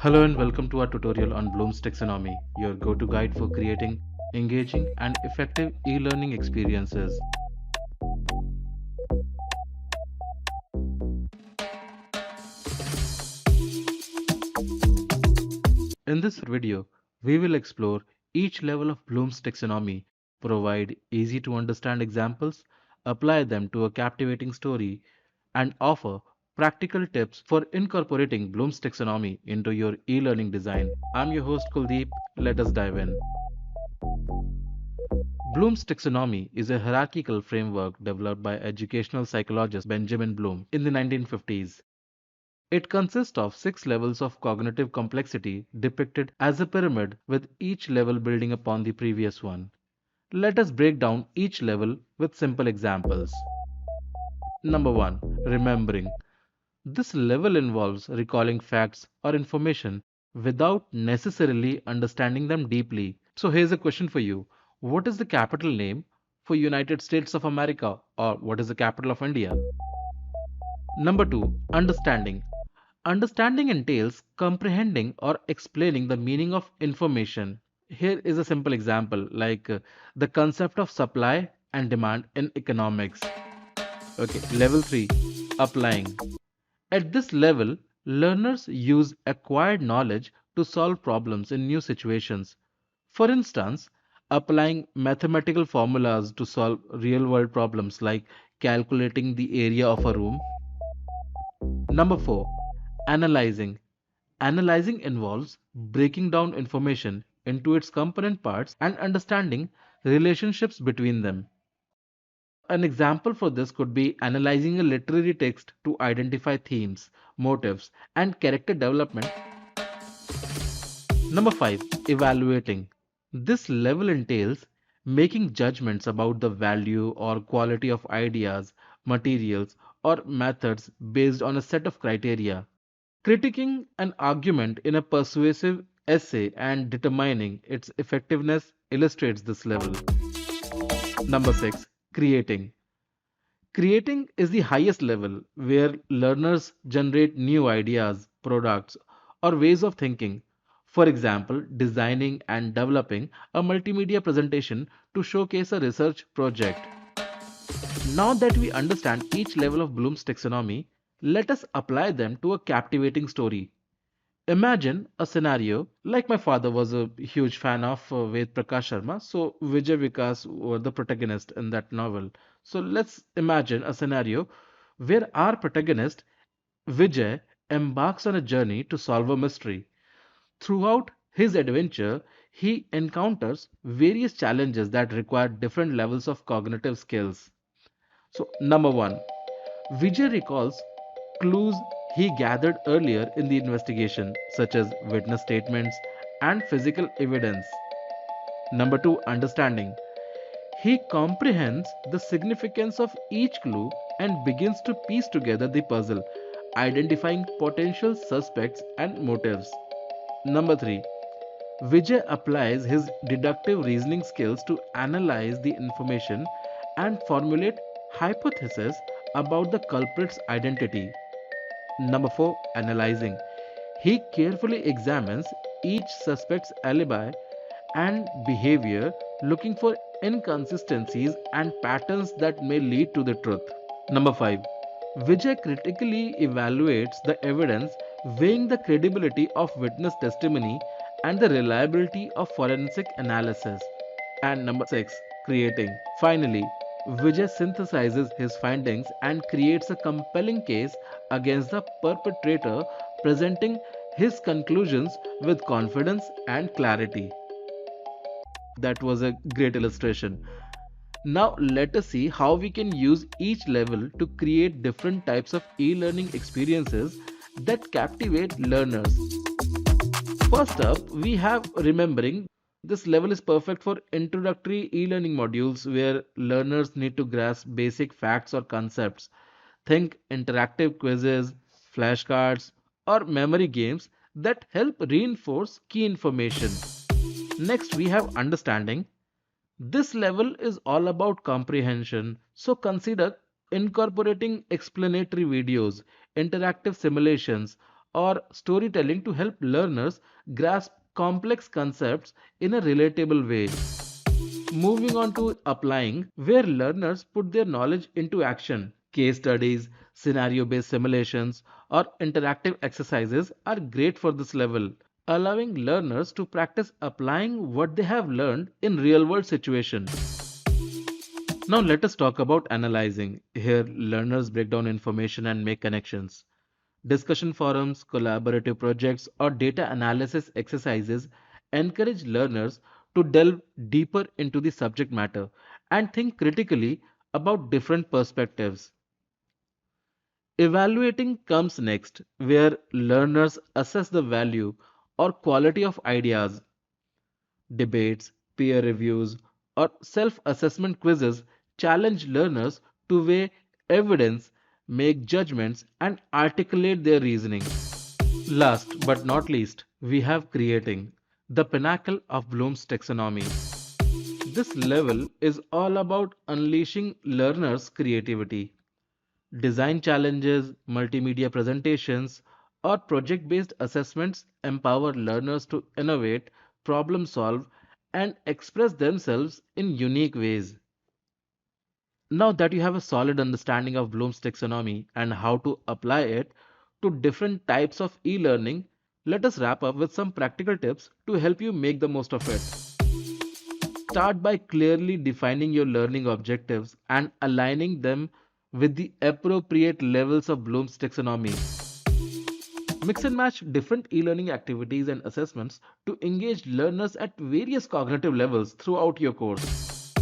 Hello and welcome to our tutorial on Bloom's Taxonomy, your go-to guide for creating engaging and effective e-learning experiences. In this video, we will explore each level of Bloom's Taxonomy, provide easy to understand examples, apply them to a captivating story, and offer practical tips for incorporating Bloom's Taxonomy into your e-learning design. I'm your host Kuldeep. Let us dive in. Bloom's taxonomy is a hierarchical framework developed by educational psychologist Benjamin Bloom in the 1950s. It consists of 6 levels of cognitive complexity depicted as a pyramid with each level building upon the previous one. Let us break down each level with simple examples. Number 1. Remembering. This level involves recalling facts or information without necessarily understanding them deeply. So here's a question for you. What is the capital name for United States of America, or what is the capital of India? Number 2, understanding. Understanding entails comprehending or explaining the meaning of information. Here is a simple example like the concept of supply and demand in economics. Okay, level 3, applying. At this level, learners use acquired knowledge to solve problems in new situations. For instance, applying mathematical formulas to solve real world problems like calculating the area of a room. Number 4, analyzing. Analyzing involves breaking down information into its component parts and understanding relationships between them. An example for this could be analyzing a literary text to identify themes, motives, and character development. Number 5, evaluating. This level entails making judgments about the value or quality of ideas, materials, or methods based on a set of criteria. Critiquing an argument in a persuasive essay and determining its effectiveness illustrates this level. Number 6, creating. Creating is the highest level where learners generate new ideas, products, or ways of thinking. For example, designing and developing a multimedia presentation to showcase a research project. Now that we understand each level of Bloom's taxonomy, let us apply them to a captivating story. Imagine a scenario like my father was a huge fan of Ved Prakash Sharma, so Vijay Vikas were the protagonist in that novel. So let's imagine a scenario where our protagonist Vijay embarks on a journey to solve a mystery. Throughout his adventure, he encounters various challenges that require different levels of cognitive skills. So, number one, Vijay recalls clues he gathered earlier in the investigation, such as witness statements and physical evidence. Number two, understanding. He comprehends the significance of each clue and begins to piece together the puzzle, identifying potential suspects and motives. Number three, Vijay applies his deductive reasoning skills to analyze the information and formulate hypotheses about the culprit's identity. Number 4, analyzing. He carefully examines each suspect's alibi and behavior, looking for inconsistencies and patterns that may lead to the truth. Number 5, Vijay critically evaluates the evidence, weighing the credibility of witness testimony and the reliability of forensic analysis. And number 6, creating. Finally, Vijay synthesizes his findings and creates a compelling case against the perpetrator, presenting his conclusions with confidence and clarity. That was a great illustration. Now, let us see how we can use each level to create different types of e learning experiences that captivate learners. First up, we have remembering. This level is perfect for introductory e-learning modules where learners need to grasp basic facts or concepts. Think interactive quizzes, flashcards, or memory games that help reinforce key information. Next, we have understanding. This level is all about comprehension, so consider incorporating explanatory videos, interactive simulations, or storytelling to help learners grasp complex concepts in a relatable way. Moving on to applying, where learners put their knowledge into action. Case studies, scenario based simulations, or interactive exercises are great for this level, allowing learners to practice applying what they have learned in real world situations. Now, let us talk about analyzing. Here, learners break down information and make connections. Discussion forums, collaborative projects, or data analysis exercises encourage learners to delve deeper into the subject matter and think critically about different perspectives. Evaluating comes next, where learners assess the value or quality of ideas. Debates, peer reviews, or self assessment quizzes challenge learners to weigh evidence, make judgments, and articulate their reasoning. Last but not least, we have creating, the pinnacle of Bloom's taxonomy. This level is all about unleashing learners' creativity. Design challenges, multimedia presentations, or project based assessments empower learners to innovate, problem solve, and express themselves in unique ways. Now that you have a solid understanding of Bloom's taxonomy and how to apply it to different types of e learning, let us wrap up with some practical tips to help you make the most of it. Start by clearly defining your learning objectives and aligning them with the appropriate levels of Bloom's taxonomy. Mix and match different e learning activities and assessments to engage learners at various cognitive levels throughout your course.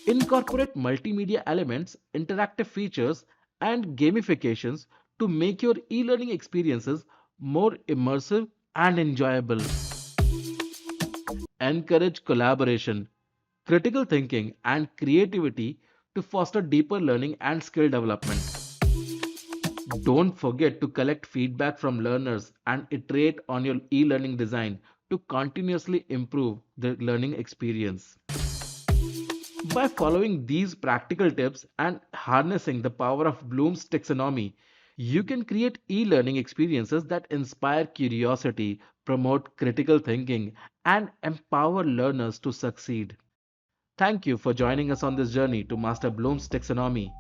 Incorporate multimedia elements, interactive features, and gamifications to make your e learning experiences more immersive and enjoyable. Encourage collaboration, critical thinking, and creativity to foster deeper learning and skill development. Don't forget to collect feedback from learners and iterate on your e learning design to continuously improve the learning experience. By following these practical tips and harnessing the power of Bloom's taxonomy, you can create e learning experiences that inspire curiosity, promote critical thinking, and empower learners to succeed. Thank you for joining us on this journey to master Bloom's taxonomy.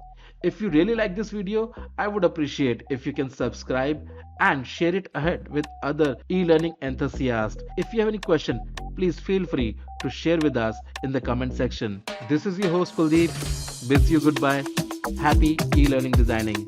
If you really like this video, I would appreciate if you can subscribe and share it ahead with other e-learning enthusiasts. If you have any question, please feel free to share with us in the comment section. This is your host Kuldeep. Bids you goodbye. Happy e-learning designing.